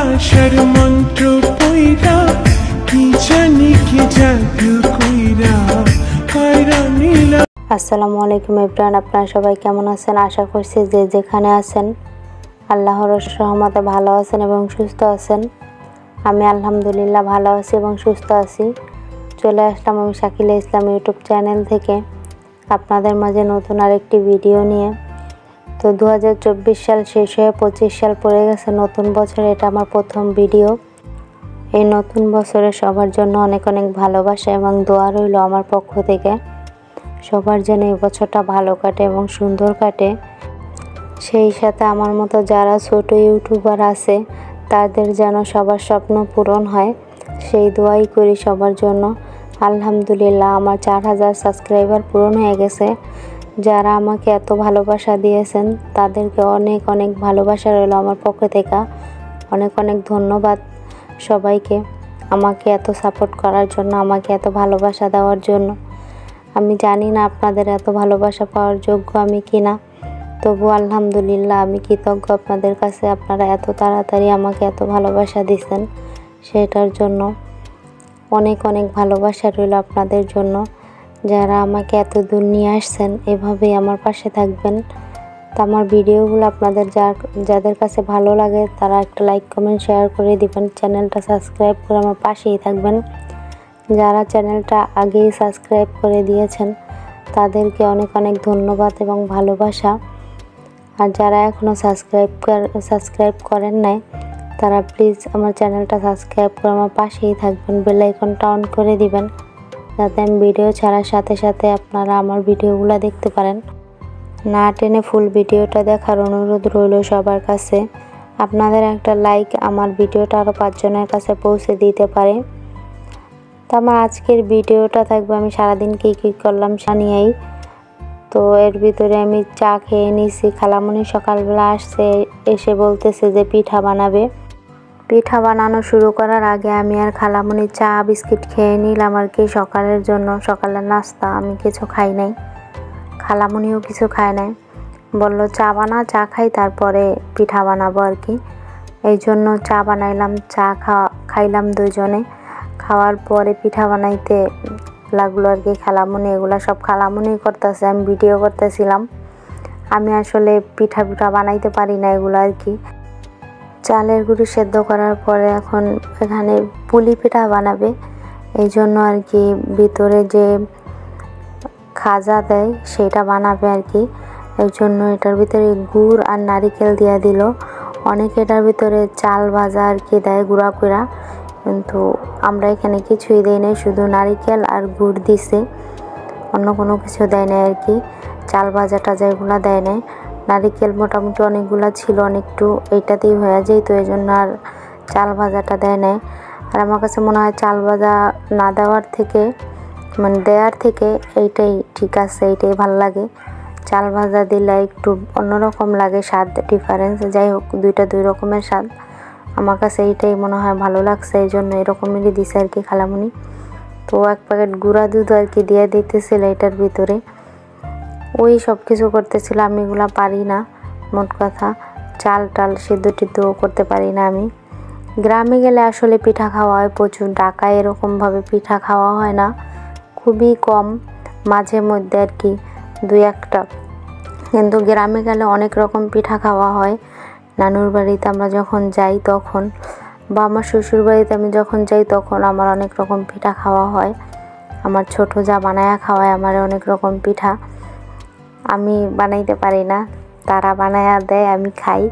আশার মন্ত্র পইরা কি জানি কি জাদু কইরা কইরা নীলা। আসসালামু আলাইকুম এভরিওয়ান, আপনারা সবাই কেমন আছেন? আশা করছি যে যেখানে আছেন আল্লাহর রহমতে ভালো আছেন এবং সুস্থ আছেন। আমি আলহামদুলিল্লাহ ভালো আছি এবং সুস্থ আছি। চলে আসলাম আমি শাকিলা ইসলাম ইউটিউব চ্যানেল থেকে আপনাদের মাঝে নতুন আরেকটি ভিডিও নিয়ে। তো 2024 সাল শেষ হয়ে 25 সাল পড়ে গেছে, নতুন বছরে এটা আমার প্রথম ভিডিও। এই নতুন বছরে সবার জন্য অনেক অনেক ভালোবাসা এবং দোয়া রইল আমার পক্ষ থেকে। সবার যেন এই বছরটা ভালো কাটে এবং সুন্দর কাটে। সেই সাথে আমার মতো যারা ছোট ইউটিউবার আছে তাদের যেন সবার স্বপ্ন পূরণ হয়, সেই দোয়াই করি সবার জন্য। আলহামদুলিল্লাহ আমার 4000 সাবস্ক্রাইবার পূরণ হয়ে গেছে। যারা আমাকে এত ভালোবাসা দিয়েছেন তাদেরকে অনেক অনেক ভালোবাসা রইল আমার পক্ষ থেকে। অনেক অনেক ধন্যবাদ সবাইকে আমাকে এত সাপোর্ট করার জন্য, আমাকে এত ভালোবাসা দেওয়ার জন্য। আমি জানি না আপনাদের এত ভালোবাসা পাওয়ার যোগ্য আমি কিনা, তবু আলহামদুলিল্লাহ আমি কৃতজ্ঞ আপনাদের কাছে। আপনারা এত তাড়াতাড়ি আমাকে এত ভালোবাসা দিচ্ছেন, সেটার জন্য অনেক অনেক ভালোবাসা রইল আপনাদের জন্য। যারা আমাকে এত দূর নিয়ে আসছেন এভাবেই আমার পাশে থাকবেন। তো আমার ভিডিওগুলো আপনাদের যাদের কাছে ভালো লাগে তারা একটা লাইক কমেন্ট শেয়ার করে দিবেন, চ্যানেলটা সাবস্ক্রাইব করে আমার পাশেই থাকবেন। যারা চ্যানেলটা আগেই সাবস্ক্রাইব করে দিয়েছেন তাদেরকে অনেক অনেক ধন্যবাদ এবং ভালোবাসা। আর যারা এখনও সাবস্ক্রাইব করেন নাই তারা প্লিজ আমার চ্যানেলটা সাবস্ক্রাইব করে আমার পাশেই থাকবেন, বেল আইকনটা অন করে দিবেন যাতে আমি ভিডিও ছাড়ার সাথে সাথে আপনারা আমার ভিডিওগুলো দেখতে পারেন। না টেনে ফুল ভিডিওটা দেখার অনুরোধ রইল সবার কাছে। আপনাদের একটা লাইক আমার ভিডিওটা আরও 5 জনের কাছে পৌঁছে দিতে পারে। তো আমার আজকের ভিডিওটা থাকবে আমি সারাদিন কী কী করলাম নিয়েই। তো এর ভিতরে আমি চা খেয়ে নিয়েছি। খালামণি সকালবেলা আসছে, এসে বলতেছে যে পিঠা বানাবে। পিঠা বানানো শুরু করার আগে আমি আর খালামণি চা বিস্কিট খেয়ে নিলাম আর কি সকালের জন্য। সকালের নাস্তা আমি কিছু খাই নাই, খালামণিও কিছু খায় নাই। বলল চা বানা, চা খাই তারপরে পিঠা বানাবো আর কি। এই জন্য চা বানাইলাম, চা খাইলাম দুজনে। খাওয়ার পরে পিঠা বানাইতে লাগলো আর কি খালামণি। এগুলা সব খালামণি করতেছে, আমি ভিডিও করতেছিলাম। আমি আসলে পিঠা বানাইতে পারি না এগুলো আর কি। চালের গুঁড়ি সেদ্ধ করার পরে এখন এখানে পুলি পিঠা বানাবে, এই জন্য আর কি ভিতরে যে খাজা দেয় সেটা বানাবে আর কি। এর জন্য এটার ভিতরে গুড় আর নারিকেল দিয়ে দিল। অনেকে এটার ভিতরে চাল ভাজা আর কি দেয় গুঁড়া কইরা, কিন্তু আমরা এখানে কিছুই দেই নাই, শুধু নারিকেল আর গুড় দিছে, অন্য কোনো কিছু দেয় নাই আর কি। চাল ভাজা টাজা এগুলো দেয় নাই। নারিকেল মোটামুটি অনেকগুলো ছিল, অনেকটু এইটাতেই হয়ে যায়, তো এই জন্য আর চাল ভাজাটা দেয় নাই। আর আমার কাছে মনে হয় চাল ভাজা না দেওয়ার থেকে মানে দেওয়ার থেকে এইটাই ঠিক আছে, এইটাই ভালো লাগে। চাল ভাজা দিলে একটু অন্যরকম লাগে, স্বাদ ডিফারেন্স। যাই হোক, দুইটা দুই রকমের স্বাদ। আমার কাছে এইটাই মনে হয় ভালো লাগছে, এই জন্য এরকমই দিছে আর কি খালামণি। তো 1 প্যাকেট গুঁড়া দুধ আর কি দিয়ে দিতেছিল এটার ভিতরে। ওই সব কিছু করতেছিল, আমি এগুলা পারি না। মোট কথা চাল টাল সিদ্ধ টিদ্ধ করতে পারি না আমি। গ্রামে গেলে আসলে পিঠা খাওয়া হয় প্রচুর, ঢাকায় এরকমভাবে পিঠা খাওয়া হয় না, খুবই কম, মাঝে মধ্যে আর কি 2-1টা। কিন্তু গ্রামে গেলে অনেক রকম পিঠা খাওয়া হয়। নানুর বাড়িতে আমরা যখন যাই তখন, বা আমার শ্বশুর বাড়িতে আমি যখন যাই তখন আমার অনেক রকম পিঠা খাওয়া হয়। আমার ছোট যা বানায়া খাওয়ায় আমার অনেক রকম পিঠা। আমি বানাইতে পারি না, তারা বানায়া দেয়, আমি খাই।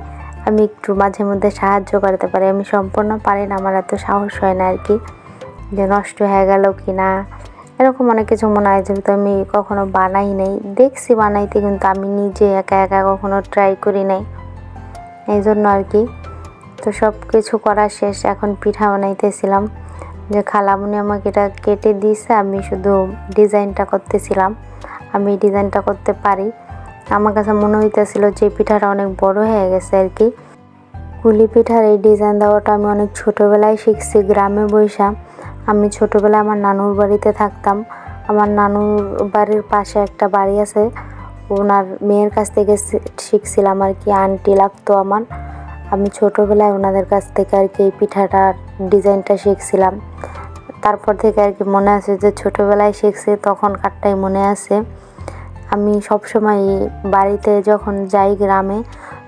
আমি একটু মাঝে মধ্যে সাহায্য করতে পারি, আমি সম্পূর্ণ পারি না, আমার এত সাহস হয় না আর কি, যে নষ্ট হয়ে গেল কি না এরকম অনেক কিছু মনে হয়। যেহেতু আমি কখনো বানাই নাই, দেখছি বানাইতে, কিন্তু আমি নিজে একা একা কখনো ট্রাই করি নাই, এই জন্য আর কি। তো সব কিছু করা শেষ, এখন পিঠা বানাইতেছিলাম। যে খালামণি আমাকে এটা কেটে দিয়েছে, আমি শুধু ডিজাইনটা করতেছিলাম। আমি ডিজাইনটা করতে পারি। আমার কাছে মনে হইতেছিল যে পিঠাটা অনেক বড় হয়ে গেছে আর কি। পুলি পিঠার এই ডিজাইন দেওয়াটা আমি অনেক ছোটোবেলায় শিখছি গ্রামে বৈশা। আমি ছোটোবেলায় আমার নানুর বাড়িতে থাকতাম। আমার নানুর বাড়ির পাশে একটা বাড়ি আছে, ওনার মেয়ের কাছ থেকে শিখছিলাম আর কি। আন্টি লাগতো আমার, আমি ছোটোবেলায় ওনাদের কাছ থেকে আর কি এই পিঠাটার ডিজাইনটা শিখছিলাম। তারপর থেকে আর কি মনে আছে যে ছোটোবেলায় শিখছি, তখনকারটাই মনে আছে। আমি সবসময় বাড়িতে যখন যাই গ্রামে,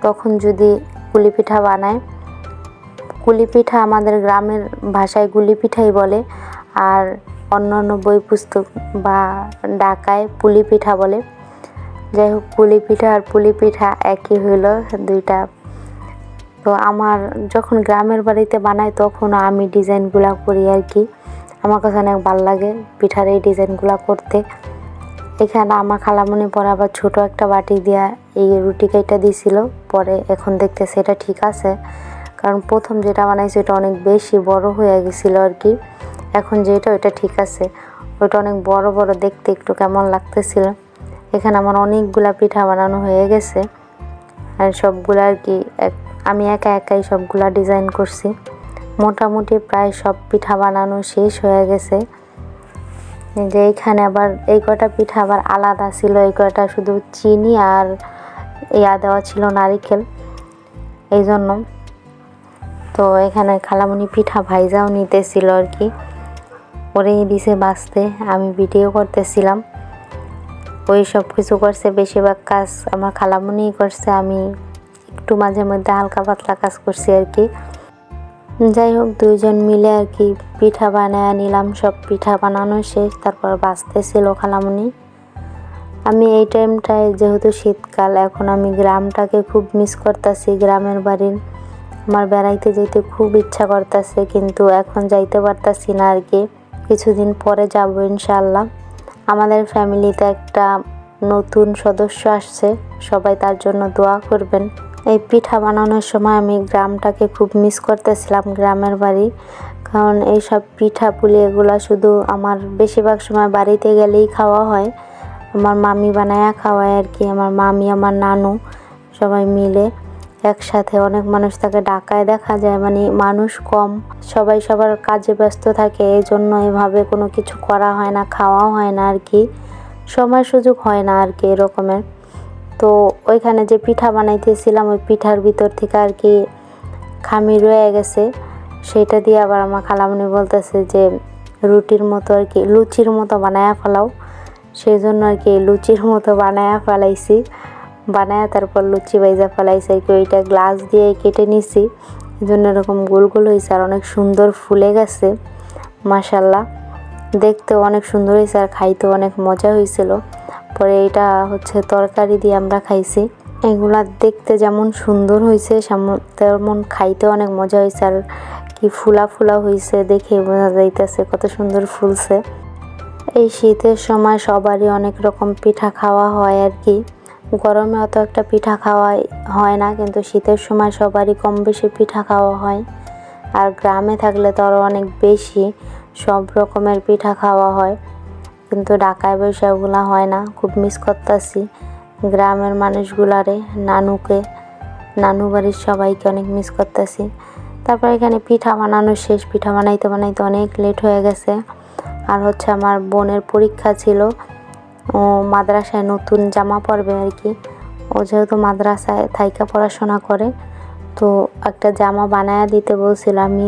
তখন যদি কুলি পিঠা বানায়, কুলি পিঠা আমাদের গ্রামের ভাষায় গুলি পিঠাই বলে, আর অন্য বই পুস্তক বা ঢাকায় পুলি পিঠা বলে। যাই হোক, কুলি পিঠা আর পুলি পিঠা একই হইলো দুইটা। তো আমার যখন গ্রামের বাড়িতে বানাই তখন আমি ডিজাইনগুলো করি আর কি। আমার কাছে অনেক ভালো লাগে পিঠার এই ডিজাইনগুলো করতে। এখানে আমার খালামণি পরে আবার ছোটো একটা বাটি দিয়া এই রুটি কাইটা দিয়েছিল। পরে এখন দেখতেছে এটা ঠিক আছে, কারণ প্রথম যেটা বানাইছে ওটা অনেক বেশি বড় হয়ে গেছিলো আর কি। এখন যেটা ওইটা ঠিক আছে, ওইটা অনেক বড় বড় দেখতে একটু কেমন লাগতেছিল। এখানে আমার অনেকগুলা পিঠা বানানো হয়ে গেছে, আর সবগুলা আর কি আমি একাই সবগুলা ডিজাইন করছি। মোটামুটি প্রায় সব পিঠা বানানো শেষ হয়ে গেছে। যে এইখানে আবার এই কটা পিঠা আবার আলাদা ছিল, এই কটা শুধু চিনি আর দেওয়া ছিল নারিকেল, এই জন্য। তো এখানে খালামণি পিঠা ভাইজাও নিতেছিল আর কি, ওরেই দিছে বাঁচতে, আমি ভিডিও করতেছিলাম। ওই সব কিছু করছে, বেশিরভাগ কাজ আমার খালামণিই করছে, আমি একটু মাঝে মধ্যে হালকা পাতলা কাজ করছি আর কি। যাই হোক, দুইজন মিলে আর কি পিঠা বানায় নিলাম। সব পিঠা বানানো শেষ, তারপর বাঁচতেছিল খালামণি। আমি এই টাইমটায় যেহেতু শীতকাল, এখন আমি গ্রামটাকে খুব মিস করতেছি, গ্রামের বাড়ির। আমার বেড়াইতে যেতে খুব ইচ্ছা করতেছে, কিন্তু এখন যাইতে পারতাছি না আর কি। কিছুদিন পরে যাব ইনশাআল্লাহ। আমাদের ফ্যামিলিতে একটা নতুন সদস্য আসছে, সবাই তার জন্য দোয়া করবেন। এই পিঠা বানানোর সময় আমি গ্রামটাকে খুব মিস করতেছিলাম, গ্রামের বাড়ি। কারণ এইসব পিঠা পুলি এগুলা শুধু আমার বেশিরভাগ সময় বাড়িতে গেলেই খাওয়া হয়। আমার মামি বানায়া খাওয়ায় আর কি, আমার মামি, আমার নানু সবাই মিলে একসাথে। অনেক মানুষ থাকে ঢাকায়, দেখা যায় মানে মানুষ কম, সবাই সবার কাজে ব্যস্ত থাকে, এই জন্য এভাবে কোনো কিছু করা হয় না, খাওয়াও হয় না আর কি, সময় সুযোগ হয় না আর কি এরকমের। তো ওইখানে যে পিঠা বানাইতেছিলাম, ওই পিঠার ভিতর থেকে আর কি খামি রয়ে গেছে, সেটা দিয়ে আবার আমার খালামণি বলতেছে যে রুটির মতো আর কি, লুচির মতো বানায়া ফেলাও। সেই জন্য আর কি লুচির মতো বানায়া ফেলাইছি, বানায়া তারপর লুচি বাইজা ফেলাইছি আর কি। ওইটা গ্লাস দিয়ে কেটে নিছি, এই জন্য এরকম গোল গোল হয়েছে, আর অনেক সুন্দর ফুলে গেছে মাশাল্লাহ। দেখতেও অনেক সুন্দর হয়েছে, আর খাইতেও অনেক মজা হয়েছিল। পরে এটা হচ্ছে তরকারি দিয়ে আমরা খাইছি। এগুলা দেখতে যেমন সুন্দর হয়েছে তেমন খাইতে অনেক মজা হয়েছে, আর কি ফুলা ফুলা হয়েছে দেখে বোঝা যাইতেছে কত সুন্দর ফুলছে। এই শীতের সময় সবারই অনেক রকম পিঠা খাওয়া হয় আর কি। গরমে অত একটা পিঠা খাওয়া হয় না, কিন্তু শীতের সময় সবারই কম বেশি পিঠা খাওয়া হয়। আর গ্রামে থাকলে তো আরও অনেক বেশি সব রকমের পিঠা খাওয়া হয়, কিন্তু ঢাকায় বসে ওগুলো হয় না। খুব মিস করতেছি গ্রামের মানুষগুলারে, নানু বাড়ির সবাইকে অনেক মিস করতেছি। তারপর এখানে পিঠা বানানো শেষ, পিঠা বানাইতে বানাইতে অনেক লেট হয়ে গেছে। আর হচ্ছে আমার বোনের পরীক্ষা ছিল, ও মাদ্রাসায় নতুন জামা পরবে আর কি। ও যেহেতু মাদ্রাসায় থাইকা পড়াশোনা করে, তো একটা জামা বানায়া দিতে বলছিল। আমি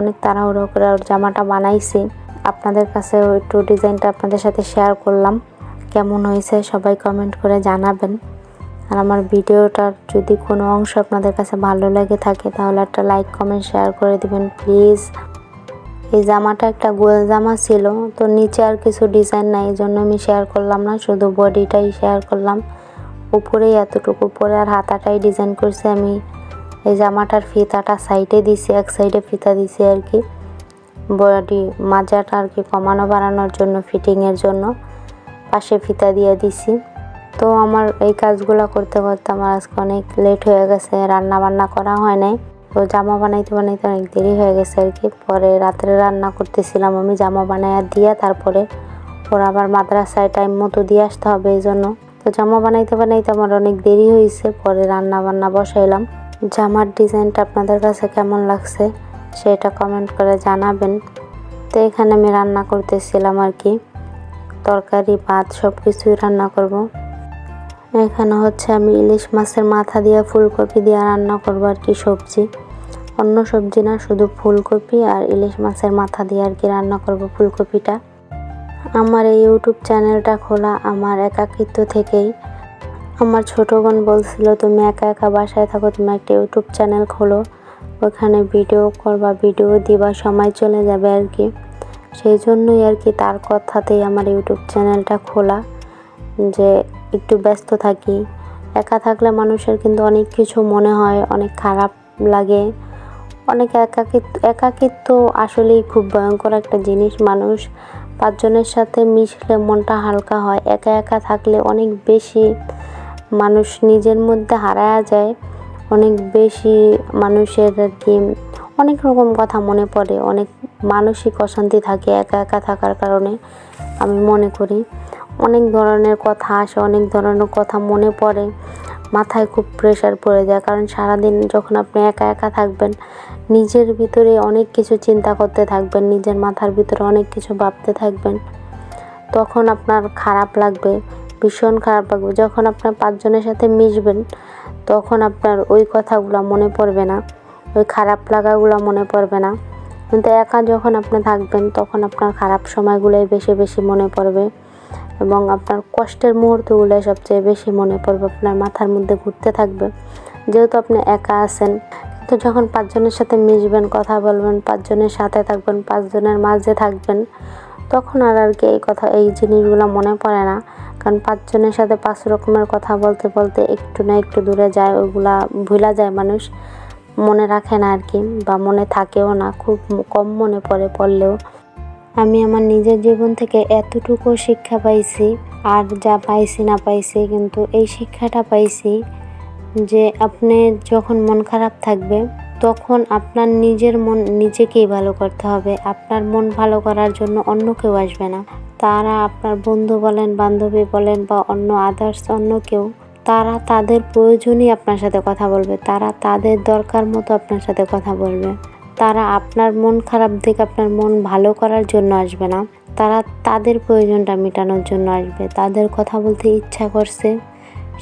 অনেক তাড়াহুড়ো করে ওর জামাটা বানাইছি। আপনাদের কাছে একটু ডিজাইনটা আপনাদের সাথে শেয়ার করলাম, কেমন হয়েছে সবাই কমেন্ট করে জানাবেন। আর আমার ভিডিওটার যদি কোনো অংশ আপনাদের কাছে ভালো লেগে থাকে, তাহলে একটা লাইক কমেন্ট শেয়ার করে দিবেন প্লিজ। এই জামাটা একটা গোল জামা ছিল, তো নিচে আর কিছু ডিজাইন নাই, এই জন্য আমি শেয়ার করলাম না, শুধু বডিটাই শেয়ার করলাম। উপরেই এতটুকু, উপরে আর হাতাটাই ডিজাইন করছি আমি। এই জামাটার ফিতাটা সাইডে দিছি, এক সাইডে ফিতা দিছি আর কি, বডি মাজাটা আর কি কমানো বাড়ানোর জন্য, ফিটিংয়ের জন্য পাশে ফিতা দিয়ে দিছি। তো আমার এই কাজগুলো করতে করতে আমার আজকে অনেক লেট হয়ে গেছে, রান্না বান্না করা হয় নাই। তো জামা বানাইতে বানাইতে অনেক দেরি হয়ে গেছে আর কি। পরে রাত্রে রান্না করতেছিলাম আমি, জামা বানাইয়া দিয়ে তারপরে ওরা আবার মাদ্রাসায় টাইম মতো দিয়ে আসতে হবে, এই জন্য। তো জামা বানাইতে বানাইতে আমার অনেক দেরি হয়েছে, পরে রান্না বান্না বসাইলাম। জামার ডিজাইনটা আপনাদের কাছে কেমন লাগছে সেটা কমেন্ট করে জানাবেন। তো এখানে আমি রান্না করতেছিলাম আর কি, তরকারি ভাত সব কিছুই রান্না করব। এখানে হচ্ছে আমি ইলিশ মাছের মাথা দিয়ে ফুলকপি দিয়ে রান্না করব আর কি সবজি, অন্য সবজি না, শুধু ফুলকপি আর ইলিশ মাছের মাথা দিয়ে আর কি রান্না করব ফুলকপিটা। আমার এই ইউটিউব চ্যানেলটা খোলা আমার একাকিত্ব থেকেই। আমার ছোট বোন বলছিল তুমি একা একা বাসায় থাকো, তুমি একটা ইউটিউব চ্যানেল খোলো, ওখানে ভিডিও করবা, ভিডিও দিবা, সময় চলে যাবে আর কি। সেই জন্যই আর কি তার কথাতেই আমার ইউটিউব চ্যানেলটা খোলা, যে একটু ব্যস্ত থাকি। একা থাকলে মানুষের কিন্তু অনেক কিছু মনে হয়, অনেক খারাপ লাগে, অনেক একাকিত্ব আসলেই খুব ভয়ঙ্কর একটা জিনিস। মানুষ 5 জনের সাথে মিশলে মনটা হালকা হয়, একা একা থাকলে অনেক বেশি মানুষ নিজের মধ্যে হারায়া যায়, অনেক বেশি মানুষের আর কি অনেক রকম কথা মনে পড়ে, অনেক মানসিক অশান্তি থাকে একা একা থাকার কারণে। আমি মনে করি অনেক ধরনের কথা আসে, অনেক ধরনের কথা মনে পড়ে, মাথায় খুব প্রেশার পড়ে যায়। কারণ সারাদিন যখন আপনি একা একা থাকবেন, নিজের ভিতরে অনেক কিছু চিন্তা করতে থাকবেন, নিজের মাথার ভিতরে অনেক কিছু ভাবতে থাকবেন, তখন আপনার খারাপ লাগবে, ভীষণ খারাপ লাগবে। যখন আপনার 5 জনের সাথে মিশবেন তখন আপনার ওই কথাগুলো মনে পড়বে না, ওই খারাপ লাগাগুলো মনে পড়বে না। কিন্তু একা যখন আপনি থাকবেন তখন আপনার খারাপ সময়গুলোই বেশি বেশি মনে পড়বে এবং আপনার কষ্টের মুহূর্তগুলোই সবচেয়ে বেশি মনে পড়বে, আপনার মাথার মধ্যে ঘুরতে থাকবে, যেহেতু আপনি একা আছেন। তো যখন 5 জনের সাথে মিশবেন, কথা বলবেন, 5 জনের সাথে থাকবেন, 5 জনের মাঝে থাকবেন, তখন আর কি এই জিনিসগুলো মনে পড়ে না। কারণ 5 জনের সাথে 5 রকমের কথা বলতে বলতে একটু না একটু দূরে যায়, ওইগুলা ভুলা যায় মানুষ, মনে রাখে না আর কি, বা মনে থাকেও না, খুব কম মনে পড়লেও। আমি আমার নিজের জীবন থেকে এতটুকু শিক্ষা পাইছি, আর যা পাইছি না পাইছি, কিন্তু এই শিক্ষাটা পাইছি যে আপনি যখন মন খারাপ থাকবে তখন আপনার নিজের মন নিজেকেই ভালো করতে হবে। আপনার মন ভালো করার জন্য অন্য কেউ আসবে না। তারা আপনার বন্ধু বলেন, বান্ধবী বলেন, বা অন্য আদার্স অন্য কেউ, তারা তাদের প্রয়োজনই আপনার সাথে কথা বলবে, তারা তাদের দরকার মতো আপনার সাথে কথা বলবে। তারা আপনার মন খারাপ দেখে আপনার মন ভালো করার জন্য আসবে না, তারা তাদের প্রয়োজনটা মেটানোর জন্য আসবে। তাদের কথা বলতে ইচ্ছা করছে,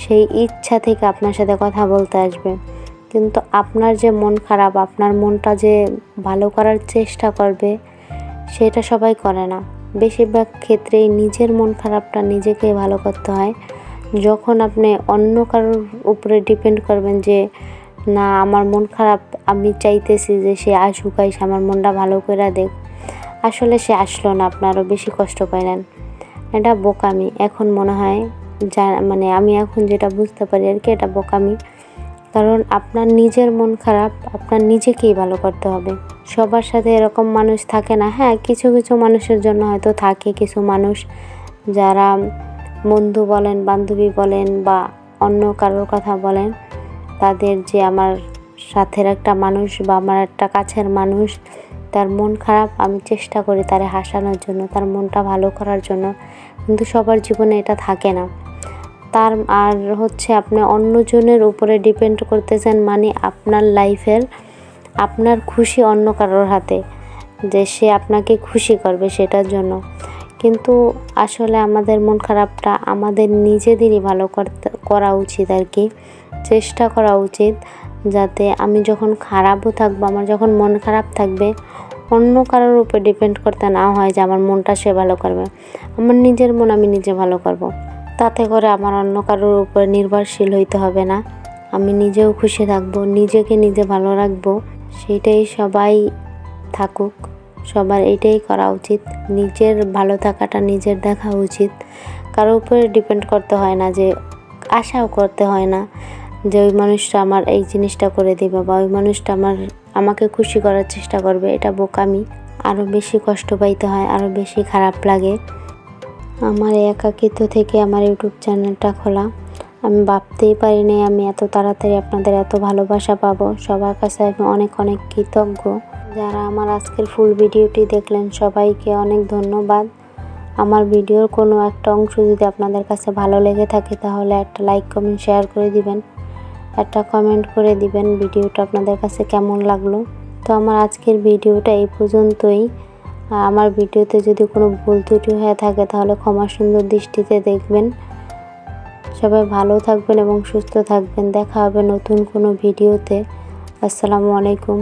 সেই ইচ্ছা থেকে আপনার সাথে কথা বলতে আসবে। কিন্তু আপনার যে মন খারাপ, আপনার মনটা যে ভালো করার চেষ্টা করবে, সেটা সবাই করে না। বেশিরভাগ ক্ষেত্রেই নিজের মন খারাপটা নিজেকে ভালো করতে হয়। যখন আপনি অন্য কারোর উপরে ডিপেন্ড করবেন যে না আমার মন খারাপ, আমি চাইতেছি যে সে আসুক, আইসে আমার মনটা ভালো করে দেখ, আসলে সে আসলো না, আপনি আরও বেশি কষ্ট পাইলেন, এটা বোকামি। এখন মনে হয় মানে আমি এখন যেটা বুঝতে পারি আর কি, এটা বোকামি। কারণ আপনার নিজের মন খারাপ, আপনার নিজেকেই ভালো করতে হবে। সবার সাথে এরকম মানুষ থাকে না। হ্যাঁ, কিছু কিছু মানুষের জন্য হয়তো থাকে, কিছু মানুষ যারা বন্ধু বলেন, বান্ধবী বলেন, বা অন্য কারোর কথা বলেন, তাদের যে আমার সাথের একটা মানুষ বা আমার একটা কাছের মানুষ, তার মন খারাপ, আমি চেষ্টা করি তারে হাসানোর জন্য, তার মনটা ভালো করার জন্য, কিন্তু সবার জীবনে এটা থাকে না। তার আর হচ্ছে আপনি অন্যজনের উপরে ডিপেন্ড করতেছেন, মানে আপনার লাইফের আপনার খুশি অন্য কারোর হাতে, যে সে আপনাকে খুশি করবে সেটার জন্য। কিন্তু আসলে আমাদের মন খারাপটা আমাদের নিজেদেরই ভালো করা উচিত আর কি, চেষ্টা করা উচিত, যাতে আমি যখন খারাপও থাকবো, আমার যখন মন খারাপ থাকবে, অন্য কারোর উপর ডিপেন্ড করতে না হয় যে আমার মনটা সে ভালো করবে। আমার নিজের মন আমি নিজে ভালো করব। তাতে করে আমার অন্য কারোর উপর নির্ভরশীল হইতে হবে না। আমি নিজেও খুশি থাকবো, নিজেকে নিজে ভালো রাখবো, সেটাই সবাই থাকুক, সবার এটাই করা উচিত। নিজের ভালো থাকাটা নিজের দেখা উচিত, কারোর উপরে ডিপেন্ড করতে হয় না, যে আশাও করতে হয় না যে ওই মানুষটা আমার এই জিনিসটা করে দেবে, বা ওই মানুষটা আমাকে খুশি করার চেষ্টা করবে। এটা বোকামি, আরও বেশি কষ্ট পাইতে হয়, আরও বেশি খারাপ লাগে। আমার একাকিত্ব থেকে আমার ইউটিউব চ্যানেলটা খোলা, আমি ভাবতেই পারিনি আমি এত তাড়াতাড়ি আপনাদের এত ভালোবাসা পাবো। সবার কাছে আমি অনেক অনেক কৃতজ্ঞ। যারা আমার আজকের ফুল ভিডিওটি দেখলেন, সবাইকে অনেক ধন্যবাদ। আমার ভিডিওর কোনো একটা অংশ যদি আপনাদের কাছে ভালো লেগে থাকে, তাহলে একটা লাইক, কমেন্ট, শেয়ার করে দিবেন, একটা কমেন্ট করে দিবেন ভিডিওটা আপনাদের কাছে কেমন লাগলো। তো আমার আজকের ভিডিওটা এই পর্যন্তই। আর আমার ভিডিওতে যদি কোনো ভুল ত্রুটি হয়ে থাকে, তাহলে ক্ষমা সুন্দর দৃষ্টিতে দেখবেন। সবাই ভালো থাকবেন এবং সুস্থ থাকবেন। দেখা হবে নতুন কোনো ভিডিওতে। আসসালামু আলাইকুম।